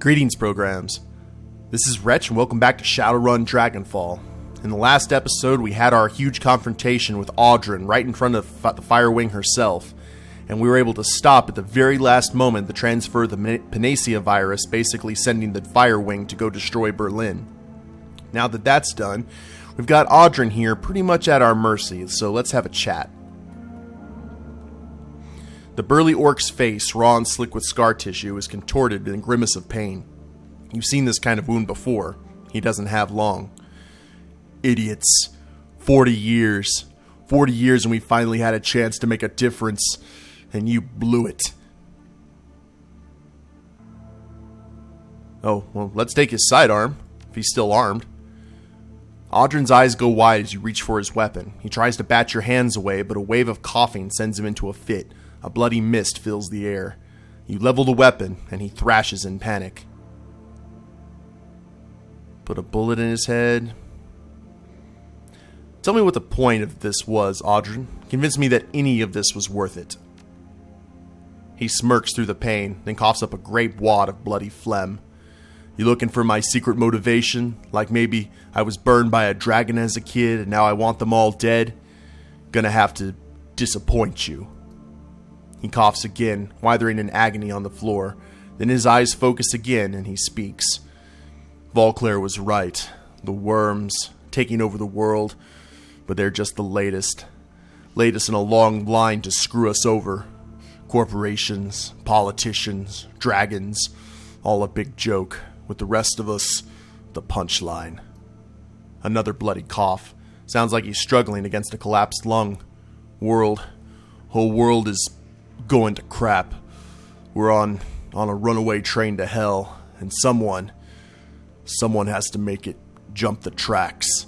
Greetings, programs. This is Wretch, and welcome back to Shadowrun Dragonfall. In the last episode, we had our huge confrontation with Audrey right in front of the Firewing herself, and we were able to stop at the very last moment to transfer the Panacea virus, basically sending the Firewing to go destroy Berlin. Now that that's done, we've got Audrey here pretty much at our mercy, so let's have a chat. The burly orc's face, raw and slick with scar tissue, is contorted in a grimace of pain. You've seen this kind of wound before. He doesn't have long. Idiots. 40 years. 40 years and we finally had a chance to make a difference, and you blew it. Oh, well, let's take his sidearm, if he's still armed. Audrey's eyes go wide as you reach for his weapon. He tries to bat your hands away, but a wave of coughing sends him into a fit. A bloody mist fills the air. You level the weapon, and he thrashes in panic. Put a bullet in his head. Tell me what the point of this was, Audrey. Convince me that any of this was worth it. He smirks through the pain, then coughs up a great wad of bloody phlegm. You looking for my secret motivation? Like maybe I was burned by a dragon as a kid, and now I want them all dead? Gonna have to disappoint you. He coughs again, writhing in agony on the floor. Then his eyes focus again, and he speaks. Volclair was right. The worms, taking over the world. But they're just the latest. Latest in a long line to screw us over. Corporations, politicians, dragons. All a big joke. With the rest of us, the punchline. Another bloody cough. Sounds like he's struggling against a collapsed lung. Whole world is going to crap. We're on a runaway train to hell, and someone has to make it jump the tracks.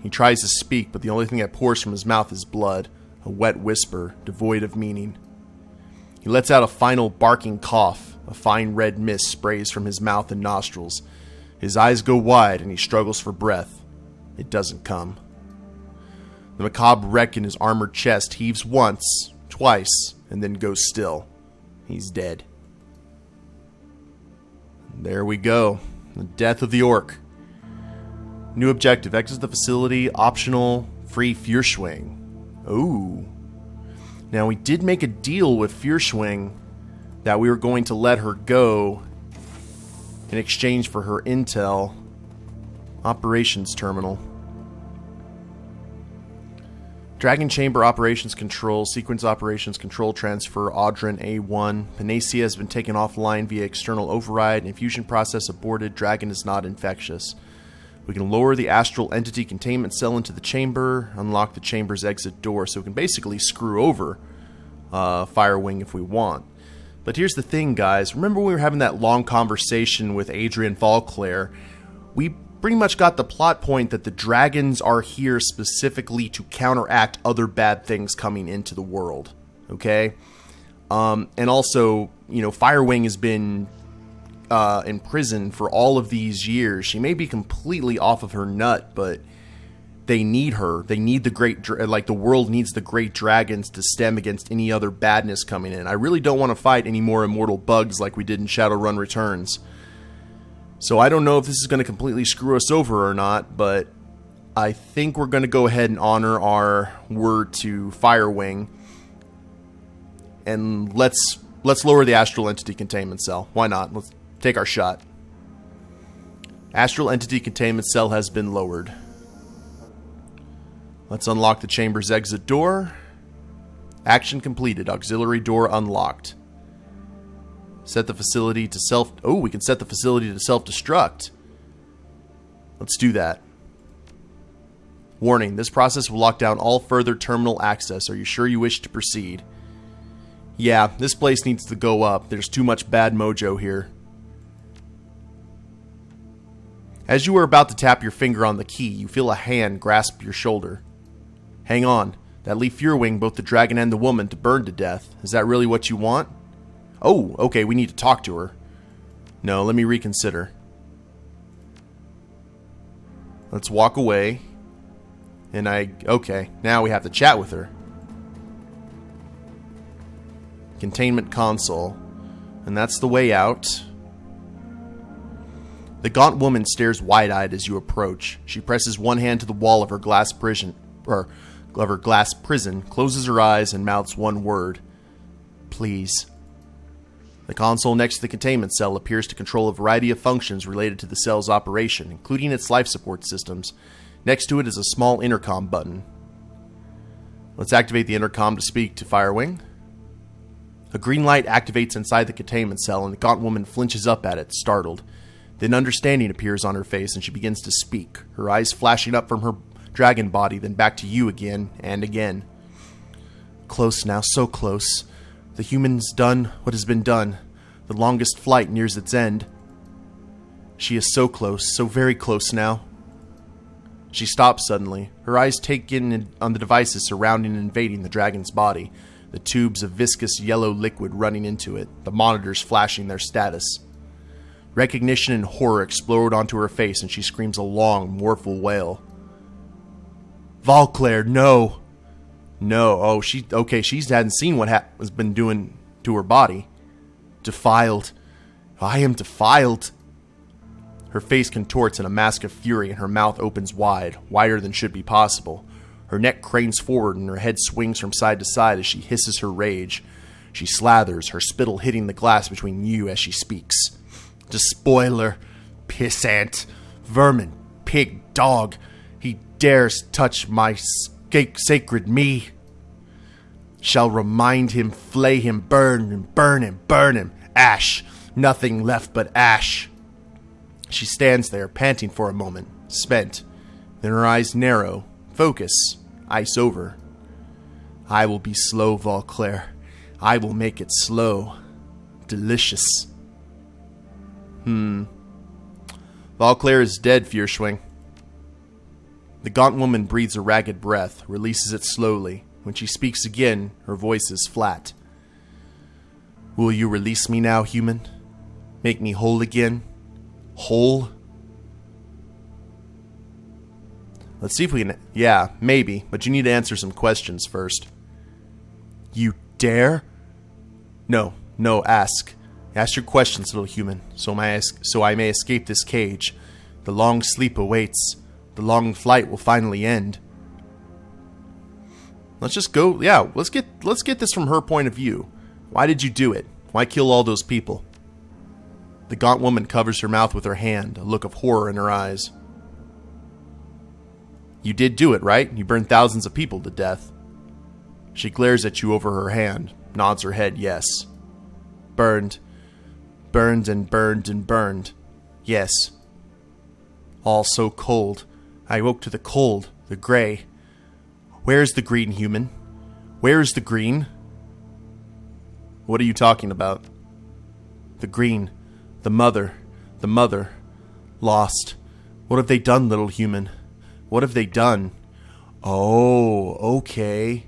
He tries to speak, but the only thing that pours from his mouth is blood, a wet whisper, devoid of meaning. He lets out a final barking cough. A fine red mist sprays from his mouth and nostrils. His eyes go wide, and he struggles for breath. It doesn't come. The macabre wreck in his armored chest heaves once, twice, and then goes still. He's dead. There we go. The death of the orc. New objective. Exit the facility. Optional. Free Firewing. Ooh. Now, we did make a deal with Firewing that we were going to let her go in exchange for her intel. Operations terminal. Dragon Chamber Operations Control, Sequence Operations Control Transfer, Audrey A1. Panacea has been taken offline via external override. Infusion process aborted. Dragon is not infectious. We can lower the astral entity containment cell into the chamber, unlock the chamber's exit door, so we can basically screw over Firewing if we want. But here's the thing, guys. Remember when we were having that long conversation with Adrian Volclair? We pretty much got the plot point that the dragons are here specifically to counteract other bad things coming into the world. Okay? And also, Firewing has been in prison for all of these years. She may be completely off of her nut, but they need her. They need the world needs the great dragons to stem against any other badness coming in. I really don't want to fight any more immortal bugs like we did in Shadowrun Returns. So I don't know if this is going to completely screw us over or not, but I think we're going to go ahead and honor our word to Firewing. And let's lower the astral entity containment cell. Why not? Let's take our shot. Astral entity containment cell has been lowered. Let's unlock the chamber's exit door. Action completed. Auxiliary door unlocked. Set the facility to we can set the facility to self-destruct. Let's do that. Warning, this process will lock down all further terminal access. Are you sure you wish to proceed? Yeah, this place needs to go up. There's too much bad mojo here. As you are about to tap your finger on the key, you feel a hand grasp your shoulder. Hang on. That leave Firewing, both the dragon and the woman, to burn to death. Is that really what you want? Oh, okay, we need to talk to her. No, let me reconsider. Let's walk away. Okay, now we have to chat with her. Containment console. And that's the way out. The Gaunt Woman stares wide-eyed as you approach. She presses one hand to the wall of her glass prison, closes her eyes, and mouths one word. Please. The console next to the containment cell appears to control a variety of functions related to the cell's operation, including its life support systems. Next to it is a small intercom button. Let's activate the intercom to speak to Firewing. A green light activates inside the containment cell, and the Gaunt Woman flinches up at it, startled. Then understanding appears on her face, and she begins to speak, her eyes flashing up from her dragon body, then back to you again and again. Close now, so close. The human's done what has been done. The longest flight nears its end. She is so close, so very close now. She stops suddenly. Her eyes take in on the devices surrounding and invading the dragon's body, the tubes of viscous yellow liquid running into it, the monitors flashing their status. Recognition and horror explode onto her face, and she screams a long, mournful wail. Valclair, no! No, oh, she hadn't seen what has been doing to her body. Defiled. I am defiled. Her face contorts in a mask of fury, and her mouth opens wide, wider than should be possible. Her neck cranes forward, and her head swings from side to side as she hisses her rage. She slathers, her spittle hitting the glass between you as she speaks. Despoiler, pissant, vermin, pig, dog. He dares touch my sacred me. Shall remind him, flay him, burn him, burn him, burn him. Ash, nothing left but ash. She stands there, panting for a moment, spent. Then her eyes narrow, focus, ice over. I will be slow, Valclair. I will make it slow. Delicious. Valclair is dead, Firewing. The Gaunt Woman breathes a ragged breath, releases it slowly. When she speaks again, her voice is flat. Will you release me now, human? Make me whole again? Whole? Let's see if we can... Yeah, maybe, but you need to answer some questions first. You dare? No, ask. Ask your questions, little human, so I may escape this cage. The long sleep awaits. The long flight will finally end. Let's just go... Yeah, let's get this from her point of view. Why did you do it? Why kill all those people? The Gaunt Woman covers her mouth with her hand, a look of horror in her eyes. You did do it, right? You burned thousands of people to death. She glares at you over her hand, nods her head yes. Burned. Burned and burned and burned. Yes. All so cold. I woke to the cold, the gray. Where's the green, human? Where's the green? What are you talking about? The green. The mother. Lost. What have they done, little human? What have they done? Oh, okay.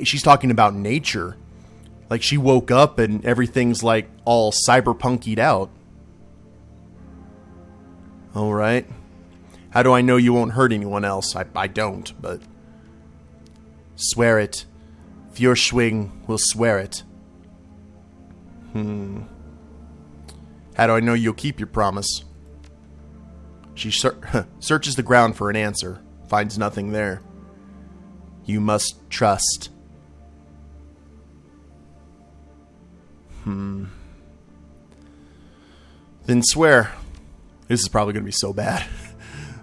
She's talking about nature. Like she woke up and everything's like all cyberpunkied out. Alright. How do I know you won't hurt anyone else? I don't, but... Swear it. Firewing will swear it. How do I know you'll keep your promise? She searches the ground for an answer. Finds nothing there. You must trust. Then swear. This is probably going to be so bad.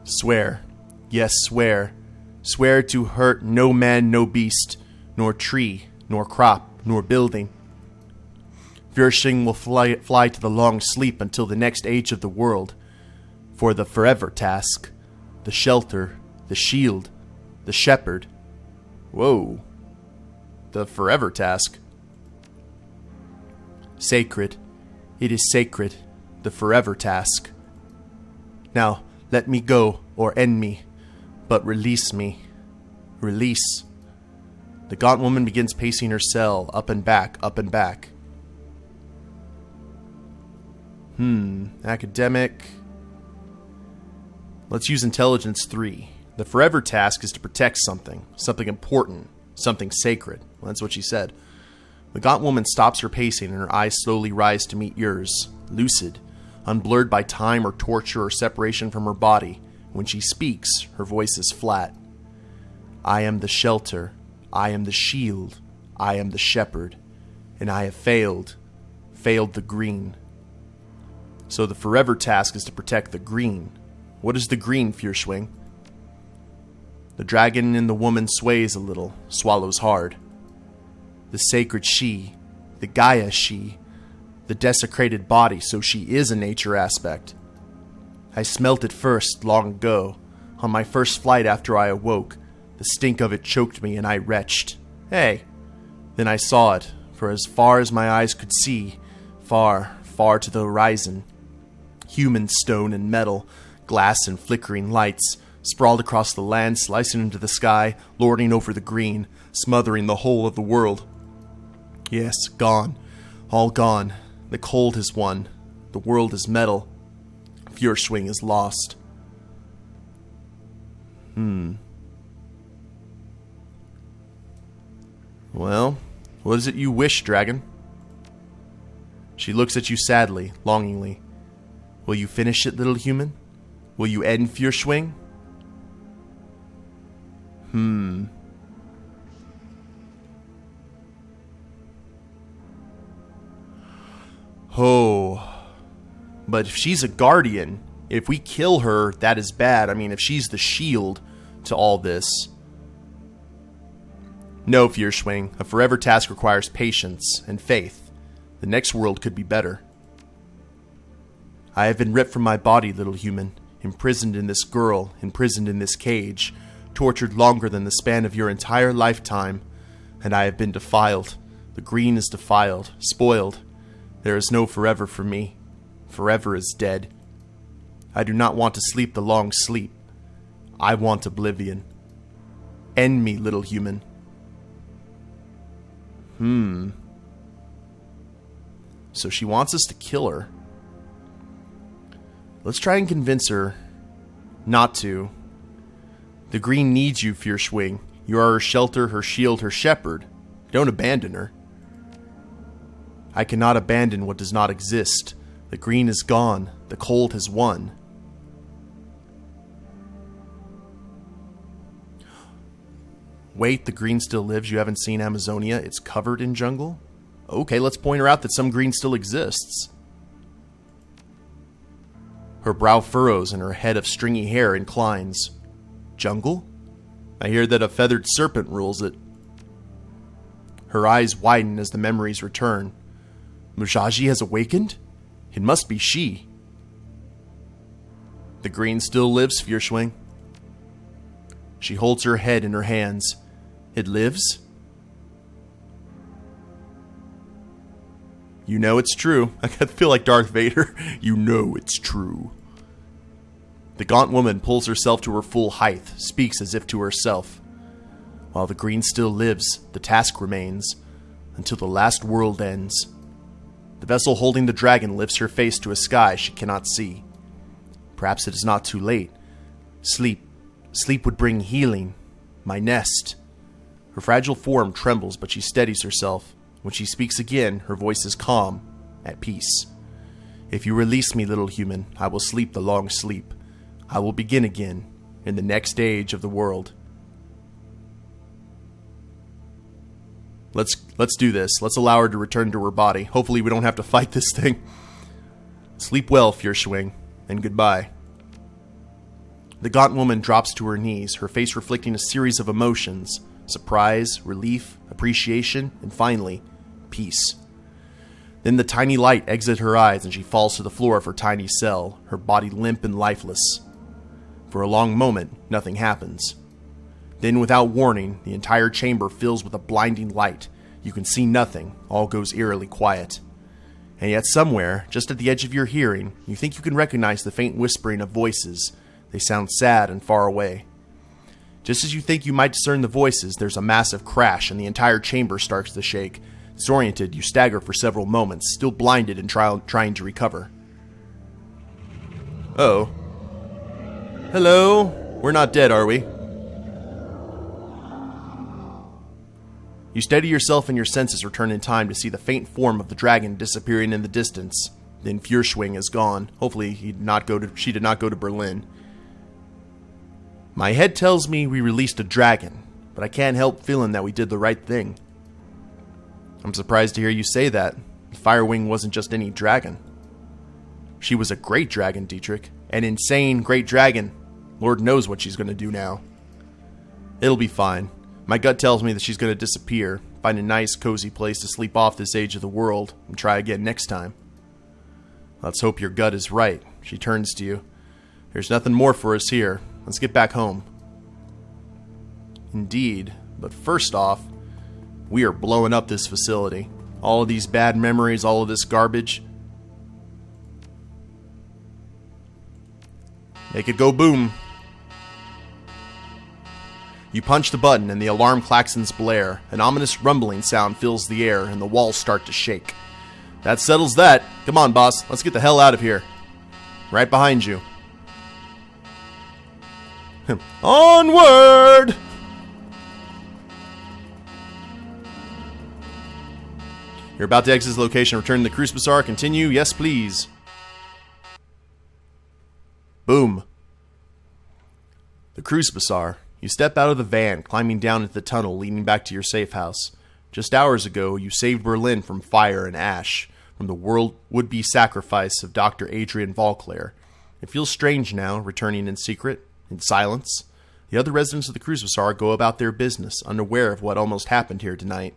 Swear. Yes, swear. Swear to hurt no man, no beast, nor tree, nor crop, nor building. Firewing will fly to the long sleep until the next age of the world. For the forever task. The shelter. The shield. The shepherd. Whoa. The forever task. Sacred. It is sacred. The forever task. Now, let me go, or end me. But release me. Release. The Gaunt Woman begins pacing her cell, up and back, up and back. Academic. Let's use Intelligence 3. The forever task is to protect something. Something important. Something sacred. Well, that's what she said. The Gaunt Woman stops her pacing and her eyes slowly rise to meet yours, lucid, unblurred by time or torture or separation from her body. When she speaks, her voice is flat. I am the shelter, I am the shield, I am the shepherd, and I have failed the green. So the forever task is to protect the green. What is the green, Firewing? The dragon in the woman sways a little, swallows hard. The sacred she, the Gaia she, the desecrated body, so she is a nature aspect. I smelt it first, long ago, on my first flight after I awoke. The stink of it choked me and I retched. Hey! Then I saw it, for as far as my eyes could see, far, far to the horizon. Human stone and metal, glass and flickering lights, sprawled across the land, slicing into the sky, lording over the green, smothering the whole of the world. Yes, gone. All gone. The cold has won. The world is metal. Firewing is lost. Well, what is it you wish, dragon? She looks at you sadly, longingly. Will you finish it, little human? Will you end Firewing? Oh. But if she's a guardian, if we kill her, that is bad. I mean, if she's the shield to all this. No, Firewing. A forever task requires patience and faith. The next world could be better. I have been ripped from my body, little human, imprisoned in this girl, imprisoned in this cage, tortured longer than the span of your entire lifetime, and I have been defiled. The green is defiled, spoiled. There is no forever for me. Forever is dead. I do not want to sleep the long sleep. I want oblivion. End me, little human. So she wants us to kill her. Let's try and convince her not to. The green needs you, Firewing. You are her shelter, her shield, her shepherd. Don't abandon her. I cannot abandon what does not exist. The green is gone. The cold has won. Wait, the green still lives? You haven't seen Amazonia? It's covered in jungle? Okay, let's point her out that some green still exists. Her brow furrows and her head of stringy hair inclines. Jungle? I hear that a feathered serpent rules it. Her eyes widen as the memories return. Mujaji has awakened? It must be she. The green still lives, Firewing. She holds her head in her hands. It lives? You know it's true. I feel like Darth Vader. You know it's true. The Gaunt Woman pulls herself to her full height, speaks as if to herself. While the green still lives, the task remains, until the last world ends. The vessel holding the dragon lifts her face to a sky she cannot see. Perhaps it is not too late. Sleep would bring healing. My nest. Her fragile form trembles, but she steadies herself. When she speaks again, her voice is calm, at peace. If you release me, little human, I will sleep the long sleep. I will begin again, in the next age of the world. Let's do this. Let's allow her to return to her body. Hopefully we don't have to fight this thing. Sleep well, Firewing, and goodbye. The Gaunt Woman drops to her knees, her face reflecting a series of emotions. Surprise, relief, appreciation, and finally, peace. Then the tiny light exits her eyes and she falls to the floor of her tiny cell, her body limp and lifeless. For a long moment, nothing happens. Then, without warning, the entire chamber fills with a blinding light. You can see nothing, all goes eerily quiet. And yet somewhere, just at the edge of your hearing, you think you can recognize the faint whispering of voices. They sound sad and far away. Just as you think you might discern the voices, there's a massive crash and the entire chamber starts to shake. Disoriented, you stagger for several moments, still blinded and trying to recover. Uh-oh. Hello? We're not dead, are we? You steady yourself and your senses return in time to see the faint form of the dragon disappearing in the distance. Then Firewing is gone. Hopefully she did not go to Berlin. My head tells me we released a dragon, but I can't help feeling that we did the right thing. I'm surprised to hear you say that. Firewing wasn't just any dragon. She was a great dragon, Dietrich. An insane great dragon. Lord knows what she's going to do now. It'll be fine. My gut tells me that she's going to disappear, find a nice, cozy place to sleep off this age of the world, and try again next time. Let's hope your gut is right. She turns to you. There's nothing more for us here. Let's get back home. Indeed, but first off, we are blowing up this facility. All of these bad memories, all of this garbage. Make it go boom. You punch the button and the alarm klaxons blare. An ominous rumbling sound fills the air and the walls start to shake. That settles that. Come on, boss. Let's get the hell out of here. Right behind you. Onward! You're about to exit this location. Return to the Cruise Bazaar. Continue. Yes, please. Boom. The Cruise Bazaar. You step out of the van, climbing down into the tunnel leading back to your safe house. Just hours ago, you saved Berlin from fire and ash, from the would-be sacrifice of Dr. Adrian Valclair. It feels strange now, returning in secret, in silence. The other residents of the Cruise Bazaar go about their business, unaware of what almost happened here tonight.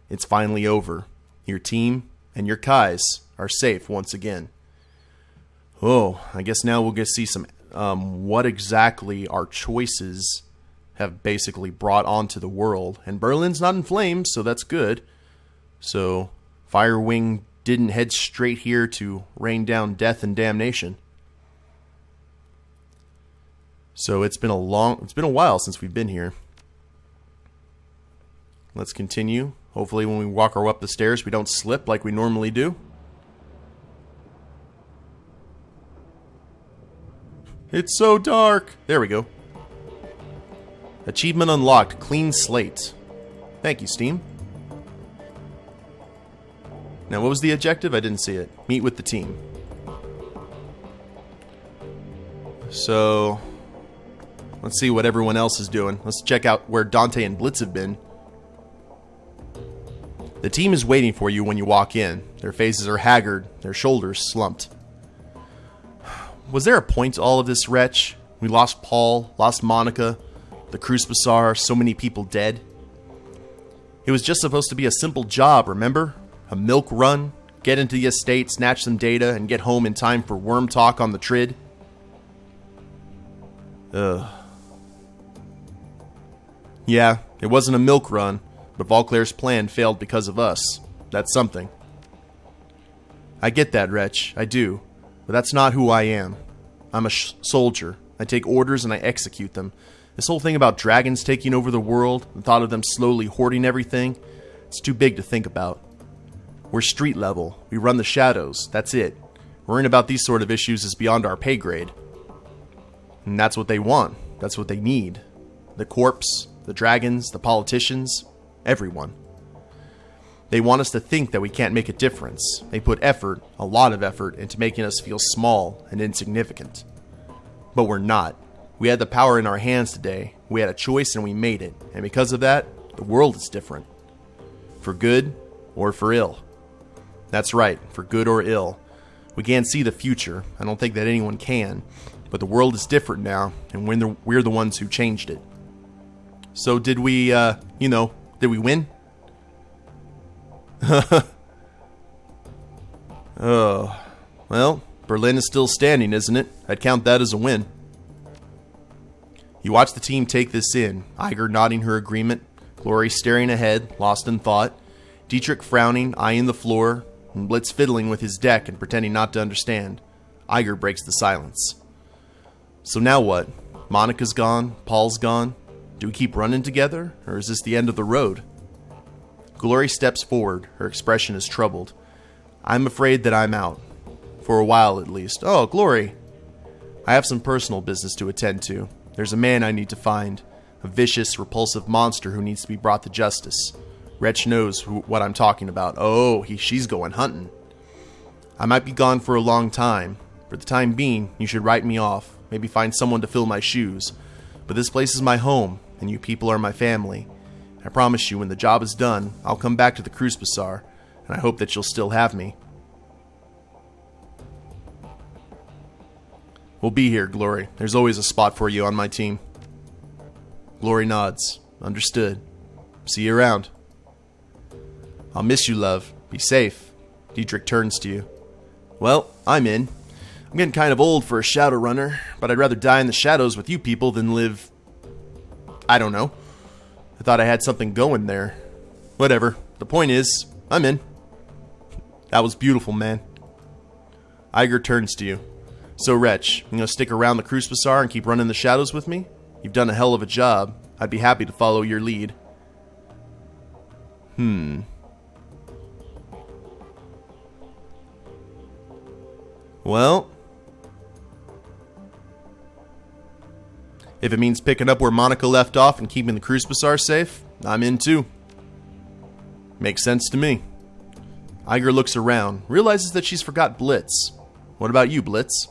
It's finally over. Your team and your Kais are safe once again. Oh, I guess now we'll get to see some what exactly our choices have basically brought onto the world. And Berlin's not in flames, so that's good. So Firewing didn't head straight here to rain down death and damnation. So it's been a while since we've been here. Let's continue. Hopefully when we walk our way up the stairs, we don't slip like we normally do. It's so dark. There we go. Achievement unlocked. Clean slate. Thank you, Steam. Now, what was the objective? I didn't see it. Meet with the team. So, let's see what everyone else is doing. Let's check out where Dante and Blitz have been. The team is waiting for you when you walk in. Their faces are haggard, their shoulders slumped. Was there a point to all of this, Wretch? We lost Paul, lost Monica, the Cruise Bazaar, so many people dead. It was just supposed to be a simple job, remember? A milk run, get into the estate, snatch some data, and get home in time for worm talk on the Trid. Yeah, it wasn't a milk run, but Valclair's plan failed because of us. That's something. I get that, Wretch, I do. But that's not who I am. I'm a soldier. I take orders and I execute them. This whole thing about dragons taking over the world, the thought of them slowly hoarding everything, it's too big to think about. We're street level. We run the shadows. That's it. Worrying about these sort of issues is beyond our pay grade. And that's what they want. That's what they need. The corpse, the dragons, the politicians, everyone. They want us to think that we can't make a difference. They put effort, a lot of effort, into making us feel small and insignificant. But we're not. We had the power in our hands today. We had a choice and we made it. And because of that, the world is different. For good or for ill. That's right, for good or ill. We can't see the future. I don't think that anyone can. But the world is different now, and we're the ones who changed it. So did we, did we win? Oh, well, Berlin is still standing, isn't it? I'd count that as a win. You watch the team take this in, Iger nodding her agreement, Glory staring ahead, lost in thought, Dietrich frowning, eyeing the floor, and Blitz fiddling with his deck and pretending not to understand. Iger breaks the silence. So now what? Monica's gone, Paul's gone. Do we keep running together, or is this the end of the road? Glory steps forward. Her expression is troubled. I'm afraid that I'm out. For a while, at least. Oh, Glory. I have some personal business to attend to. There's a man I need to find. A vicious, repulsive monster who needs to be brought to justice. Wretch knows what I'm talking about. Oh, she's going hunting. I might be gone for a long time. For the time being, you should write me off. Maybe find someone to fill my shoes. But this place is my home, and you people are my family. I promise you, when the job is done, I'll come back to the Cruise Bazaar, and I hope that you'll still have me. We'll be here, Glory. There's always a spot for you on my team. Glory nods. Understood. See you around. I'll miss you, love. Be safe. Dietrich turns to you. Well, I'm in. I'm getting kind of old for a Shadowrunner, but I'd rather die in the shadows with you people than live... I don't know. I thought I had something going there. Whatever. The point is, I'm in. That was beautiful, man. Iger turns to you. So, Wretch, you gonna stick around the Cruise Bazaar and keep running the shadows with me? You've done a hell of a job. I'd be happy to follow your lead. Well, if it means picking up where Monica left off and keeping the Cruise Bazaar safe, I'm in too. Makes sense to me. Iger looks around, realizes that she's forgot Blitz. What about you, Blitz?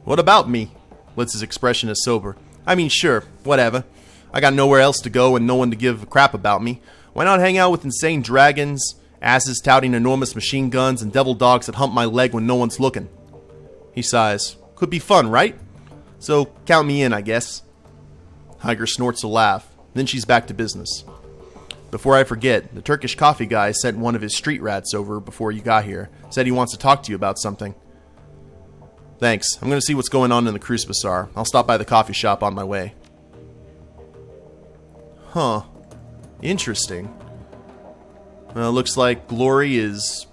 What about me? Blitz's expression is sober. I mean, sure, whatever. I got nowhere else to go and no one to give a crap about me. Why not hang out with insane dragons, asses touting enormous machine guns, and devil dogs that hump my leg when no one's looking? He sighs. Could be fun, right? So, count me in, I guess. Iger snorts a laugh. Then she's back to business. Before I forget, the Turkish coffee guy sent one of his street rats over before you got here. Said he wants to talk to you about something. Thanks. I'm going to see what's going on in the Cruise Bazaar. I'll stop by the coffee shop on my way. Huh. Interesting. Well, looks like Glory is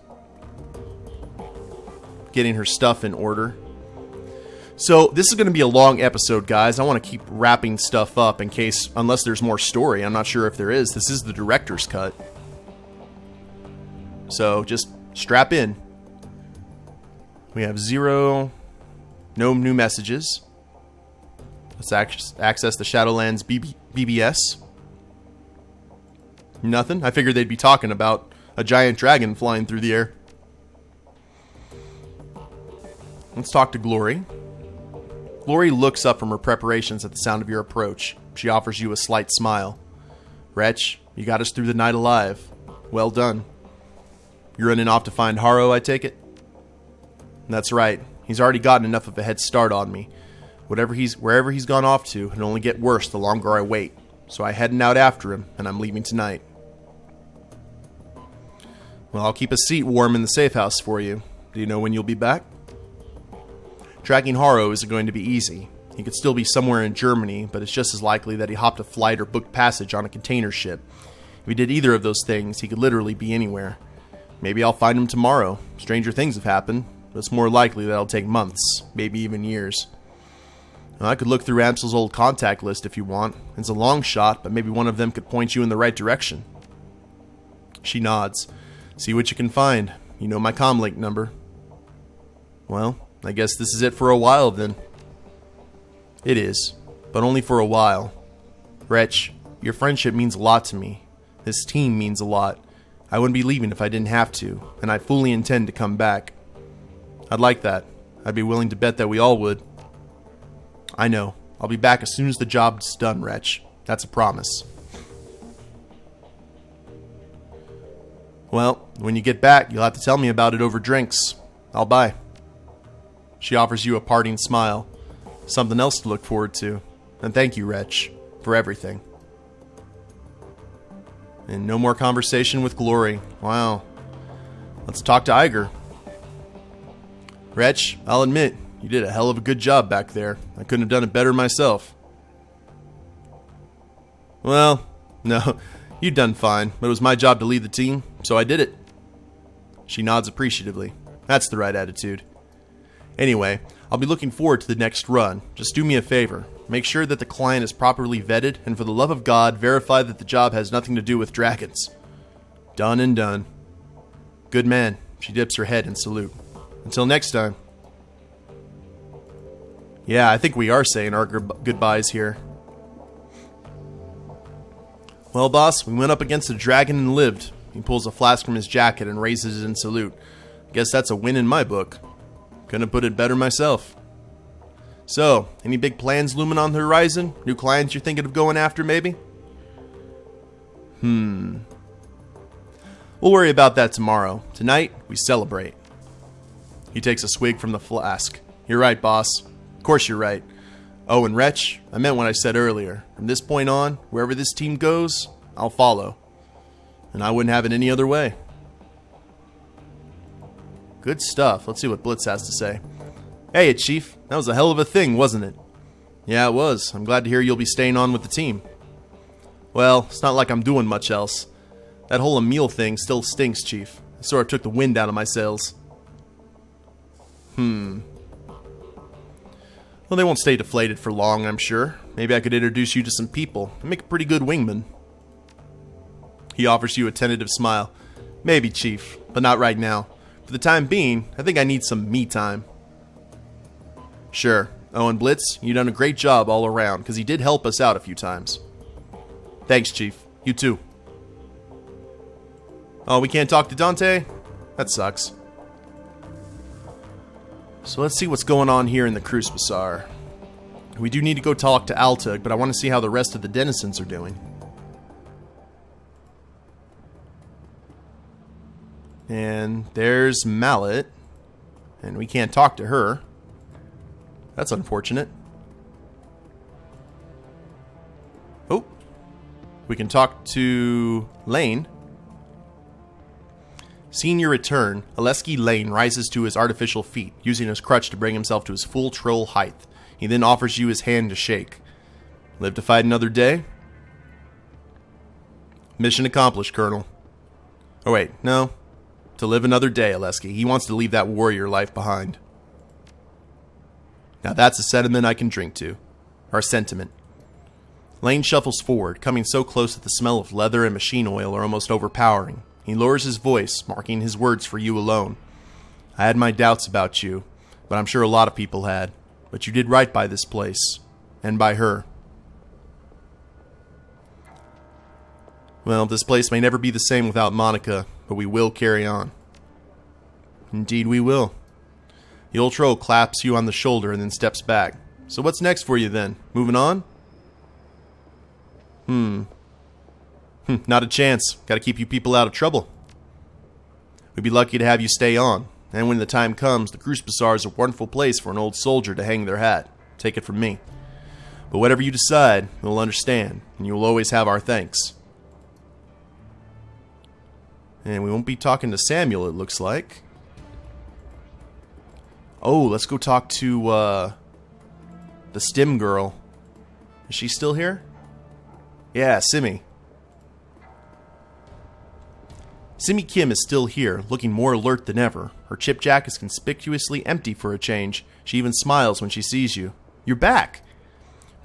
getting her stuff in order. So, this is going to be a long episode, guys. I want to keep wrapping stuff up in case, unless there's more story. I'm not sure if there is. This is the director's cut. So, just strap in. We have no new messages. Let's access the Shadowlands BBS. Nothing. I figured they'd be talking about a giant dragon flying through the air. Let's talk to Glory. Glory looks up from her preparations at the sound of your approach. She offers you a slight smile. Wretch, you got us through the night alive. Well done. You're running off to find Haro, I take it? That's right. He's already gotten enough of a head start on me. Wherever he's gone off to, it'll only get worse the longer I wait. So I'm heading out after him, and I'm leaving tonight. Well, I'll keep a seat warm in the safe house for you. Do you know when you'll be back? Tracking Haro isn't going to be easy. He could still be somewhere in Germany, but it's just as likely that he hopped a flight or booked passage on a container ship. If he did either of those things, he could literally be anywhere. Maybe I'll find him tomorrow. Stranger things have happened, but it's more likely that it'll take months, maybe even years. Now, I could look through Amsel's old contact list if you want. It's a long shot, but maybe one of them could point you in the right direction. She nods. See what you can find. You know my comlink number. Well, I guess this is it for a while then. It is, but only for a while. Wretch, your friendship means a lot to me. This team means a lot. I wouldn't be leaving if I didn't have to, and I fully intend to come back. I'd like that. I'd be willing to bet that we all would. I know. I'll be back as soon as the job's done, Wretch. That's a promise. Well, when you get back, you'll have to tell me about it over drinks. I'll buy. She offers you a parting smile. Something else to look forward to. And thank you, Wretch, for everything. And no more conversation with Glory. Wow. Let's talk to Iger. Wretch, I'll admit, you did a hell of a good job back there. I couldn't have done it better myself. Well, no, you'd done fine, but it was my job to lead the team, so I did it. She nods appreciatively. That's the right attitude. Anyway, I'll be looking forward to the next run. Just do me a favor. Make sure that the client is properly vetted, and for the love of God, verify that the job has nothing to do with dragons. Done and done. Good man. She dips her head in salute. Until next time. Yeah, I think we are saying our goodbyes here. Well, boss, we went up against a dragon and lived. He pulls a flask from his jacket and raises it in salute. Guess that's a win in my book. Couldn't put it better myself. So, any big plans looming on the horizon? New clients you're thinking of going after, maybe? We'll worry about that tomorrow. Tonight, we celebrate. He takes a swig from the flask. You're right, boss. Of course you're right. Oh, and Wretch, I meant what I said earlier. From this point on, wherever this team goes, I'll follow. And I wouldn't have it any other way. Good stuff. Let's see what Blitz has to say. Hey, Chief. That was a hell of a thing, wasn't it? Yeah, it was. I'm glad to hear you'll be staying on with the team. Well, it's not like I'm doing much else. That whole Emil thing still stinks, Chief. It sort of took the wind out of my sails. Well, they won't stay deflated for long, I'm sure. Maybe I could introduce you to some people and make a pretty good wingman. He offers you a tentative smile. Maybe, Chief, but not right now. For the time being, I think I need some me time. Sure. Oh, and Blitz, you done a great job all around, because he did help us out a few times. Thanks, Chief. You too. Oh, we can't talk to Dante? That sucks. So let's see what's going on here in the Cruise Bazaar. We do need to go talk to Altig, but I want to see how the rest of the denizens are doing. And there's Mallet. And we can't talk to her. That's unfortunate. Oh. We can talk to Lane. Seeing your return, Aleski Lane rises to his artificial feet, using his crutch to bring himself to his full troll height. He then offers you his hand to shake. Live to fight another day? Mission accomplished, Colonel. Oh wait, no. To live another day, Aleski. He wants to leave that warrior life behind. Now that's a sentiment I can drink to. Or sentiment. Lane shuffles forward, coming so close that the smell of leather and machine oil are almost overpowering. He lowers his voice, marking his words for you alone. I had my doubts about you, but I'm sure a lot of people had. But you did right by this place. And by her. Well, this place may never be the same without Monica, but we will carry on. Indeed we will. The old troll claps you on the shoulder and then steps back. So what's next for you then? Moving on? Not a chance. Gotta keep you people out of trouble. We'd be lucky to have you stay on. And when the time comes, the Cruise Bazaar is a wonderful place for an old soldier to hang their hat. Take it from me. But whatever you decide, we'll understand, and you'll always have our thanks. And we won't be talking to Samuel, it looks like. Oh, let's go talk to, the Stim girl. Is she still here? Yeah, Simi. Simi Kim is still here, looking more alert than ever. Her chipjack is conspicuously empty for a change. She even smiles when she sees you. You're back!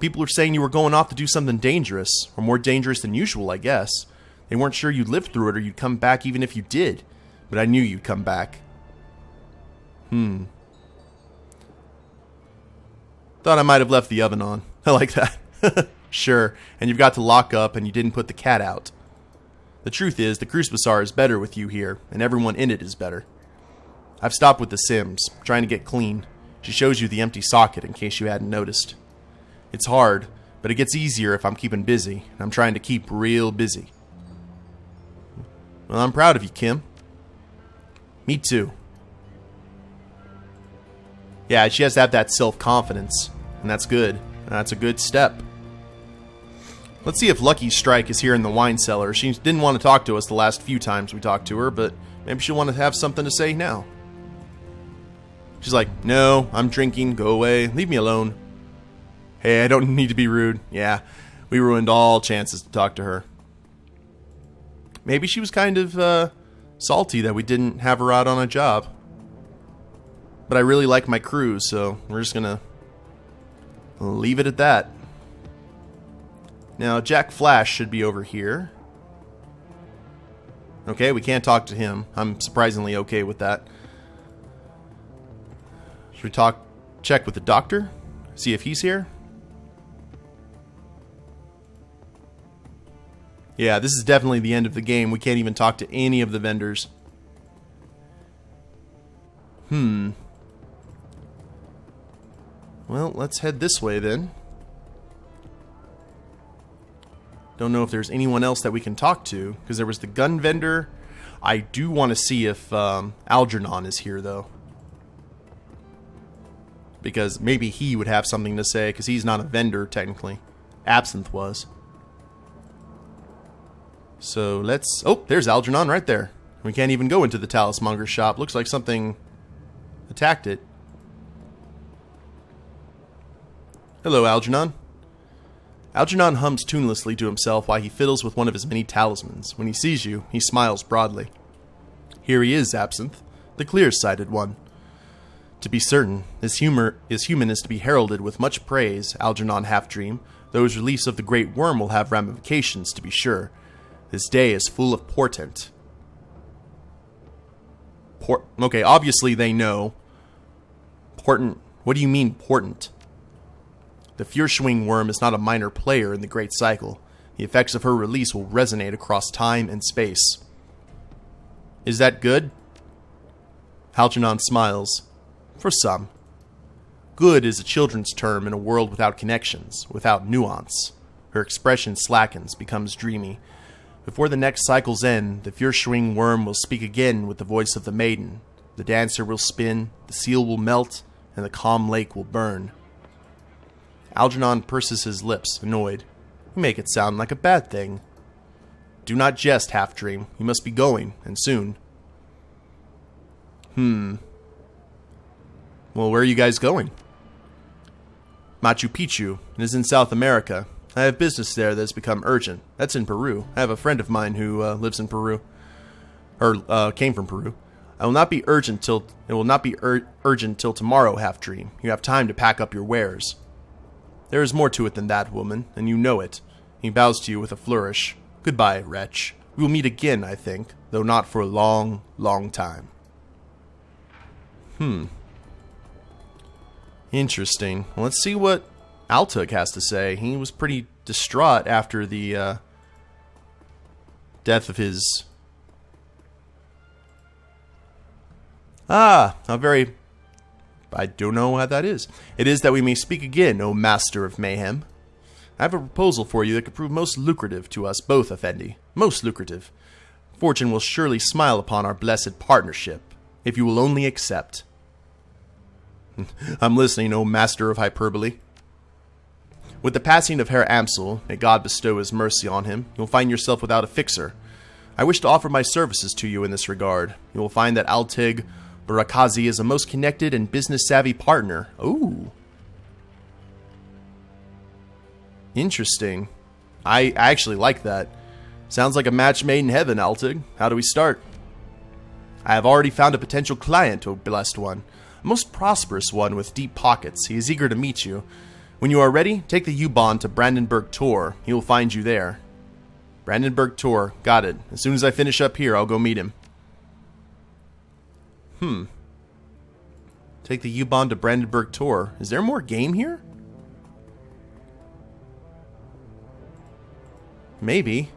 People are saying you were going off to do something dangerous, or more dangerous than usual, I guess. They weren't sure you'd live through it or you'd come back even if you did. But I knew you'd come back. Thought I might have left the oven on. I like that. Sure, and you've got to lock up and you didn't put the cat out. The truth is, the Cruise Bazaar is better with you here, and everyone in it is better. I've stopped with the Sims, trying to get clean. She shows you the empty socket in case you hadn't noticed. It's hard, but it gets easier if I'm keeping busy, and I'm trying to keep real busy. Well, I'm proud of you, Kim. Me too. Yeah, she has to have that self-confidence, and that's good. That's a good step. Let's see if Lucky Strike is here in the wine cellar. She didn't want to talk to us the last few times we talked to her, but maybe she'll want to have something to say now. She's like, no, I'm drinking, go away, leave me alone. Hey, I don't need to be rude. Yeah, we ruined all chances to talk to her. Maybe she was kind of salty that we didn't have her out on a job. But I really like my crew, so we're just gonna leave it at that. Now, Jack Flash should be over here. Okay, we can't talk to him. I'm surprisingly okay with that. Should we check with the doctor? See if he's here? Yeah, this is definitely the end of the game. We can't even talk to any of the vendors. Well, let's head this way then. Don't know if there's anyone else that we can talk to, because there was the gun vendor. I do want to see if Algernon is here, though. Because maybe he would have something to say, because he's not a vendor, technically. Absinthe was. So let's... Oh, there's Algernon right there. We can't even go into the Talismonger shop. Looks like something attacked it. Hello, Algernon. Algernon hums tunelessly to himself while he fiddles with one of his many talismans. When he sees you, he smiles broadly. Here he is, Absinthe, the clear-sighted one. To be certain, his human is to be heralded with much praise, Algernon half-dream. Those reliefs of the great worm will have ramifications, to be sure. This day is full of portent. Okay, obviously they know. Portent. What do you mean, portent? The Firewing worm is not a minor player in the great cycle. The effects of her release will resonate across time and space. Is that good? Algernon smiles. For some. Good is a children's term in a world without connections, without nuance. Her expression slackens, becomes dreamy. Before the next cycle's end, the Firewing worm will speak again with the voice of the maiden. The dancer will spin, the seal will melt, and the calm lake will burn. Algernon purses his lips, annoyed. You make it sound like a bad thing. Do not jest, half-dream. You must be going, and soon. Well, where are you guys going? Machu Picchu. It is in South America. I have business there that has become urgent. That's in Peru. I have a friend of mine who lives in Peru. Or came from Peru. It will not be urgent till tomorrow, half-dream. You have time to pack up your wares. There is more to it than that, woman, and you know it. He bows to you with a flourish. Goodbye, Wretch. We will meet again, I think, though not for a long, long time. Interesting. Well, let's see what Altig has to say. He was pretty distraught after the death of his... I don't know how that is. It is that we may speak again, O Master of Mayhem. I have a proposal for you that could prove most lucrative to us both, Effendi. Most lucrative. Fortune will surely smile upon our blessed partnership, if you will only accept. I'm listening, O Master of Hyperbole. With the passing of Herr Amsel, may God bestow his mercy on him, you'll find yourself without a fixer. I wish to offer my services to you in this regard. You will find that Altig Barakazi is a most connected and business-savvy partner. Ooh. Interesting. I actually like that. Sounds like a match made in heaven, Altig. How do we start? I have already found a potential client, O blessed one. A most prosperous one with deep pockets. He is eager to meet you. When you are ready, take the U-Bahn to Brandenburg Tor. He will find you there. Brandenburg Tor. Got it. As soon as I finish up here, I'll go meet him. Take the U-Bahn to Brandenburg Tor. Is there more game here? Maybe.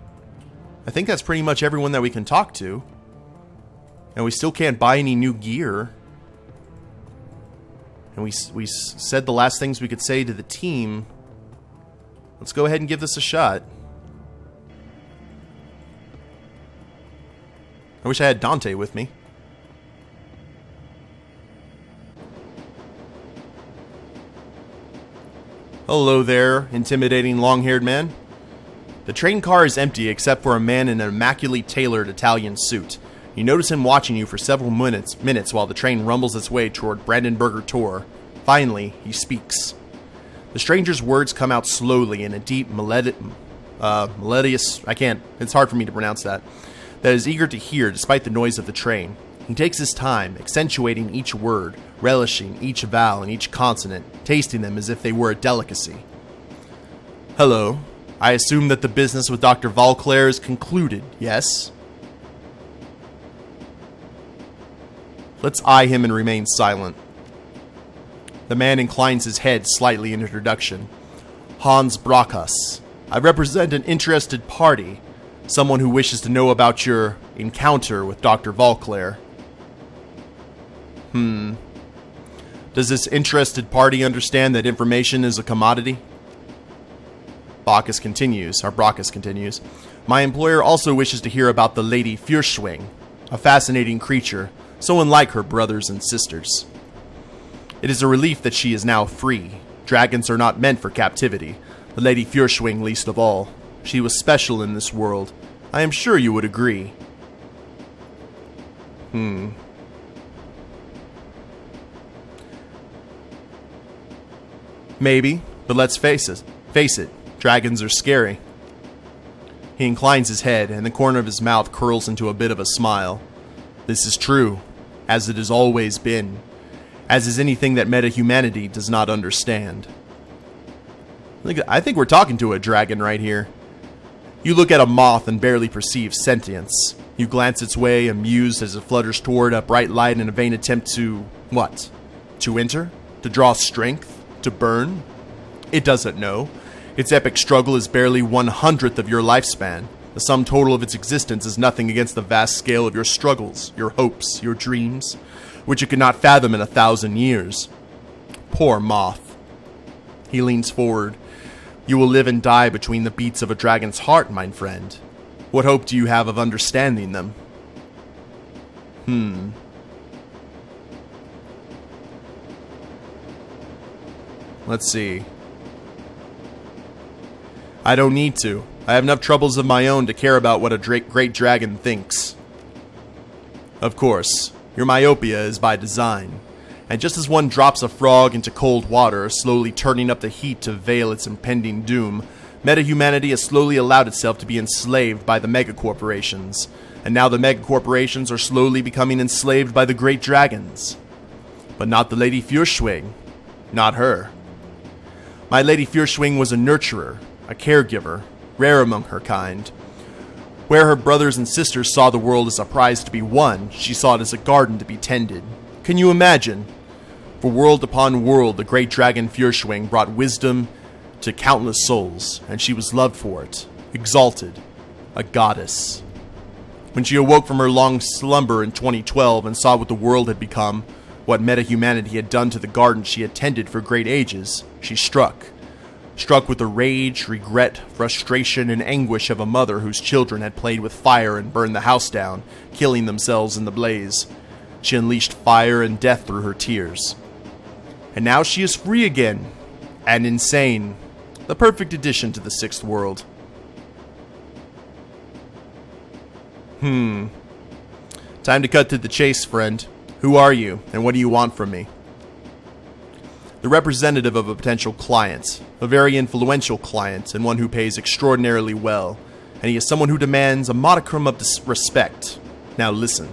I think that's pretty much everyone that we can talk to. And we still can't buy any new gear. And we said the last things we could say to the team. Let's go ahead and give this a shot. I wish I had Dante with me. Hello there, intimidating long-haired man. The train car is empty except for a man in an immaculately tailored Italian suit. You notice him watching you for several minutes while the train rumbles its way toward Brandenburger Tor. Finally, he speaks. The stranger's words come out slowly in a deep, melodious... it's hard for me to pronounce that is eager to hear despite the noise of the train. He takes his time, accentuating each word, relishing each vowel and each consonant, tasting them as if they were a delicacy. Hello. I assume that the business with Dr. Valclair is concluded, yes? Let's eye him and remain silent. The man inclines his head slightly in introduction. Hans Brockhus. I represent an interested party. Someone who wishes to know about your encounter with Dr. Valclair. Does this interested party understand that information is a commodity? Brockus continues. My employer also wishes to hear about the Lady Firewing, a fascinating creature, so unlike her brothers and sisters. It is a relief that she is now free. Dragons are not meant for captivity. The Lady Firewing least of all. She was special in this world. I am sure you would agree. Maybe, but let's face it, dragons are scary. He inclines his head, and the corner of his mouth curls into a bit of a smile. This is true, as it has always been, as is anything that meta-humanity does not understand. I think we're talking to a dragon right here. You look at a moth and barely perceive sentience. You glance its way, amused as it flutters toward a bright light in a vain attempt to, what? To enter? To draw strength? To burn? It doesn't know. Its epic struggle is barely 1/100th of your lifespan. The sum total of its existence is nothing against the vast scale of your struggles, your hopes, your dreams, which it could not fathom in 1,000 years. Poor moth. He leans forward. You will live and die between the beats of a dragon's heart, my friend. What hope do you have of understanding them? Let's see. I don't need to. I have enough troubles of my own to care about what a great dragon thinks. Of course, your myopia is by design. And just as one drops a frog into cold water, slowly turning up the heat to veil its impending doom, meta-humanity has slowly allowed itself to be enslaved by the megacorporations. And now the megacorporations are slowly becoming enslaved by the great dragons. But not the Lady Firewing. Not her. My Lady Firewing was a nurturer, a caregiver, rare among her kind. Where her brothers and sisters saw the world as a prize to be won, she saw it as a garden to be tended. Can you imagine? For world upon world, the great dragon Firewing brought wisdom to countless souls, and she was loved for it, exalted, a goddess. When she awoke from her long slumber in 2012 and saw what the world had become, what meta-humanity had done to the garden she had tended for great ages, she struck. Struck with the rage, regret, frustration, and anguish of a mother whose children had played with fire and burned the house down, killing themselves in the blaze. She unleashed fire and death through her tears. And now she is free again, and insane. The perfect addition to the Sixth World. Time to cut to the chase, friend. Who are you, and what do you want from me? The representative of a potential client, a very influential client, and one who pays extraordinarily well, and he is someone who demands a modicum of respect. Now listen.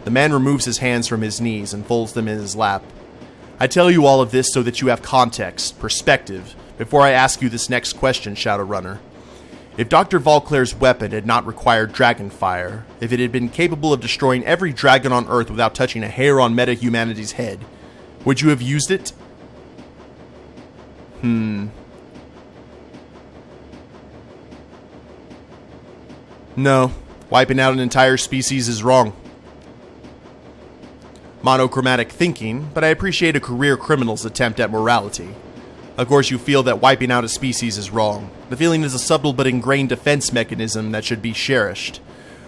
The man removes his hands from his knees and folds them in his lap. I tell you all of this so that you have context, perspective, before I ask you this next question, Shadowrunner. If Dr. Valclair's weapon had not required dragon fire, if it had been capable of destroying every dragon on Earth without touching a hair on meta-humanity's head, would you have used it? No, wiping out an entire species is wrong. Monochromatic thinking, but I appreciate a career criminal's attempt at morality. Of course, you feel that wiping out a species is wrong. The feeling is a subtle but ingrained defense mechanism that should be cherished.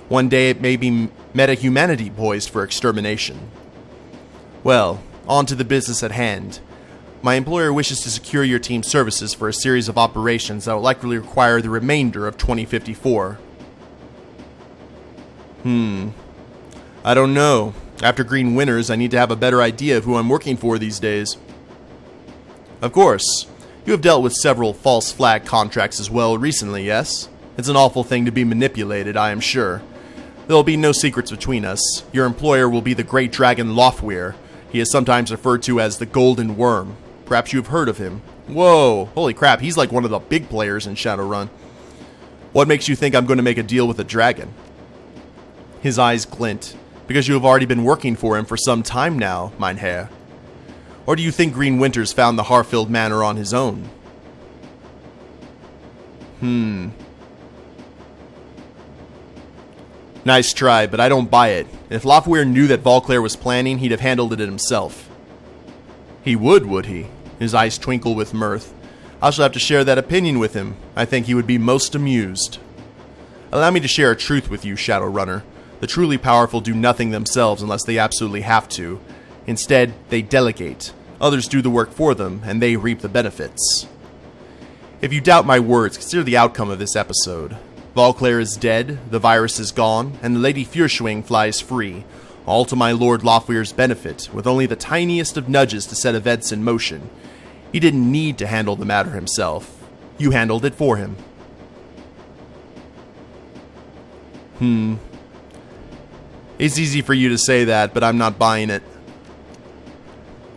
One day it may be meta-humanity poised for extermination. Well, on to the business at hand. My employer wishes to secure your team's services for a series of operations that will likely require the remainder of 2054. I don't know. After Green Winters, I need to have a better idea of who I'm working for these days. Of course. You have dealt with several false flag contracts as well recently, yes? It's an awful thing to be manipulated, I am sure. There will be no secrets between us. Your employer will be the great dragon Lothweir. He is sometimes referred to as the Golden Worm. Perhaps you have heard of him. Whoa, holy crap, he's like one of the big players in Shadowrun. What makes you think I'm going to make a deal with a dragon? His eyes glint. Because you have already been working for him for some time now, mein Herr. Or do you think Green Winters found the Harfield Manor on his own? Nice try, but I don't buy it. If Lofweir knew that Valclair was planning, he'd have handled it himself. He would he? His eyes twinkle with mirth. I shall have to share that opinion with him. I think he would be most amused. Allow me to share a truth with you, Shadowrunner. The truly powerful do nothing themselves unless they absolutely have to. Instead, they delegate. Others do the work for them, and they reap the benefits. If you doubt my words, consider the outcome of this episode. Valclair is dead, the virus is gone, and the Lady Firewing flies free, all to my Lord Lofweir's benefit, with only the tiniest of nudges to set events in motion. He didn't need to handle the matter himself. You handled it for him. It's easy for you to say that, but I'm not buying it.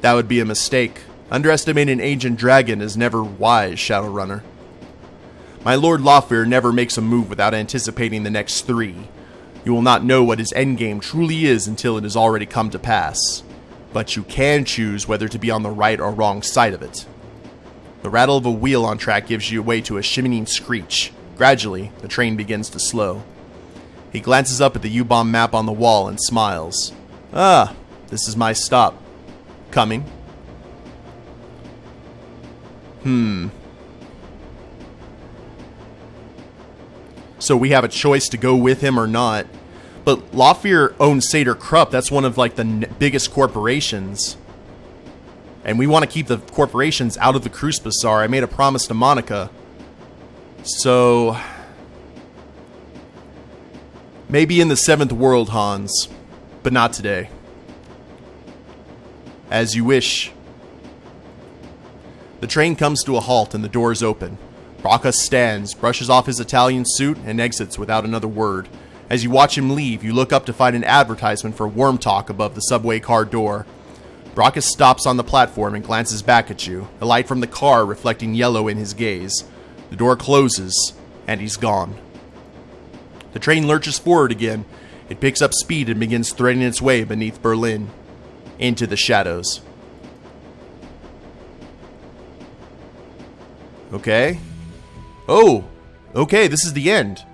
That would be a mistake. Underestimating an ancient dragon is never wise, Shadowrunner. My Lord Lofweir never makes a move without anticipating the next three. You will not know what his endgame truly is until it has already come to pass. But you can choose whether to be on the right or wrong side of it. The rattle of a wheel on track gives you way to a shimmying screech. Gradually, the train begins to slow. He glances up at the U-bomb map on the wall and smiles. Ah, this is my stop. Coming. So we have a choice to go with him or not. But Lofweir owns Seder Krupp. That's one of like the biggest corporations. And we want to keep the corporations out of the Cruise Bazaar. I made a promise to Monica. So maybe in the 7th world, Hans. But not today. As you wish. The train comes to a halt and the doors open. Braca stands, brushes off his Italian suit, and exits without another word. As you watch him leave, you look up to find an advertisement for Worm Talk above the subway car door. Braca stops on the platform and glances back at you, the light from the car reflecting yellow in his gaze. The door closes, and he's gone. The train lurches forward again. It picks up speed and begins threading its way beneath Berlin, into the shadows. Okay. Oh, okay, this is the end.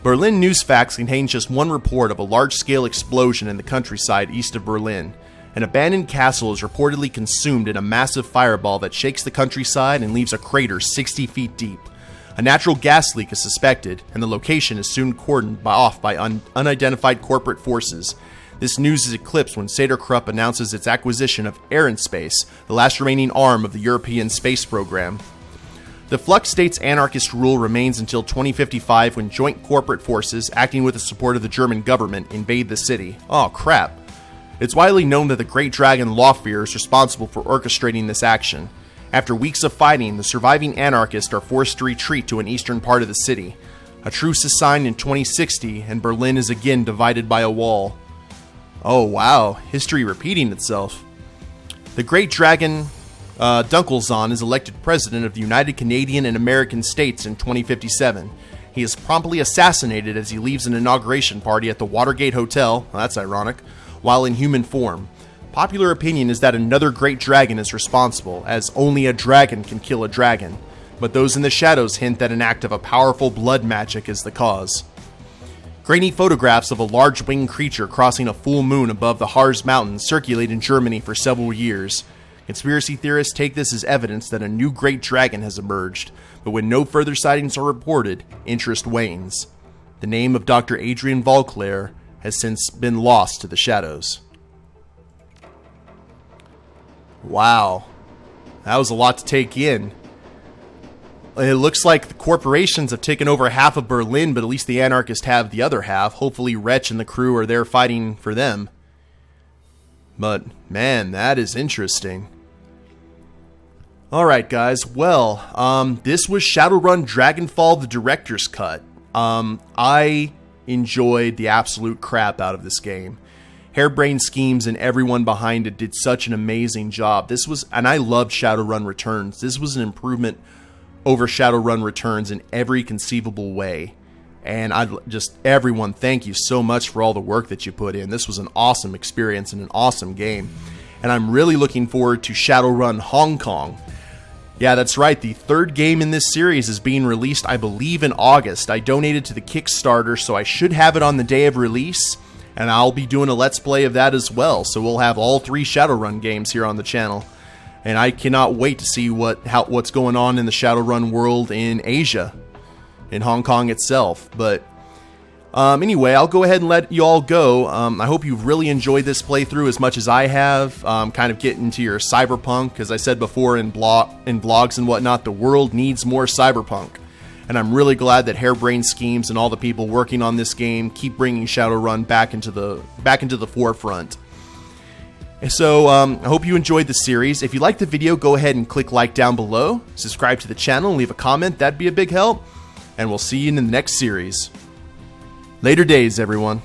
Berlin Newsfax contains just one report of a large-scale explosion in the countryside east of Berlin. An abandoned castle is reportedly consumed in a massive fireball that shakes the countryside and leaves a crater 60 feet deep. A natural gas leak is suspected, and the location is soon cordoned off by unidentified corporate forces. This news is eclipsed when Seder Krupp announces its acquisition of Aerospace, the last remaining arm of the European space program. The Flux State's anarchist rule remains until 2055 when joint corporate forces, acting with the support of the German government, invade the city. Oh crap. It's widely known that the Great Dragon Lofweir is responsible for orchestrating this action. After weeks of fighting, the surviving anarchists are forced to retreat to an eastern part of the city. A truce is signed in 2060, and Berlin is again divided by a wall. Oh wow, history repeating itself. The Great Dragon Dunkelzahn is elected president of the United Canadian and American States in 2057. He is promptly assassinated as he leaves an inauguration party at the Watergate Hotel, well, that's ironic, while in human form. Popular opinion is that another great dragon is responsible, as only a dragon can kill a dragon, but those in the shadows hint that an act of a powerful blood magic is the cause. Grainy photographs of a large winged creature crossing a full moon above the Harz Mountains circulate in Germany for several years. Conspiracy theorists take this as evidence that a new great dragon has emerged, but when no further sightings are reported, interest wanes. The name of Dr. Adrian Valclair has since been lost to the shadows. Wow. That was a lot to take in. It looks like the corporations have taken over half of Berlin, but at least the anarchists have the other half. Hopefully Wretch and the crew are there fighting for them. But, man, that is interesting. Alright guys, well, this was Shadowrun Dragonfall, the director's cut. I enjoyed the absolute crap out of this game. Harebrained schemes and everyone behind it did such an amazing job. And I loved Shadowrun Returns. This was an improvement over Shadowrun Returns in every conceivable way. And everyone, thank you so much for all the work that you put in. This was an awesome experience and an awesome game. And I'm really looking forward to Shadowrun Hong Kong. Yeah, that's right. The third game in this series is being released, I believe, in August. I donated to the Kickstarter, so I should have it on the day of release, and I'll be doing a Let's Play of that as well. So we'll have all 3 Shadowrun games here on the channel. And I cannot wait to see what's going on in the Shadowrun world in Asia, in Hong Kong itself. But anyway, I'll go ahead and let you all go. I hope you've really enjoyed this playthrough as much as I have. Kind of getting into your cyberpunk. As I said before in blogs and whatnot, the world needs more cyberpunk. And I'm really glad that Harebrained Schemes and all the people working on this game keep bringing Shadowrun back into the forefront. So, I hope you enjoyed the series. If you liked the video, go ahead and click like down below. Subscribe to the channel and leave a comment. That'd be a big help. And we'll see you in the next series. Later days, everyone.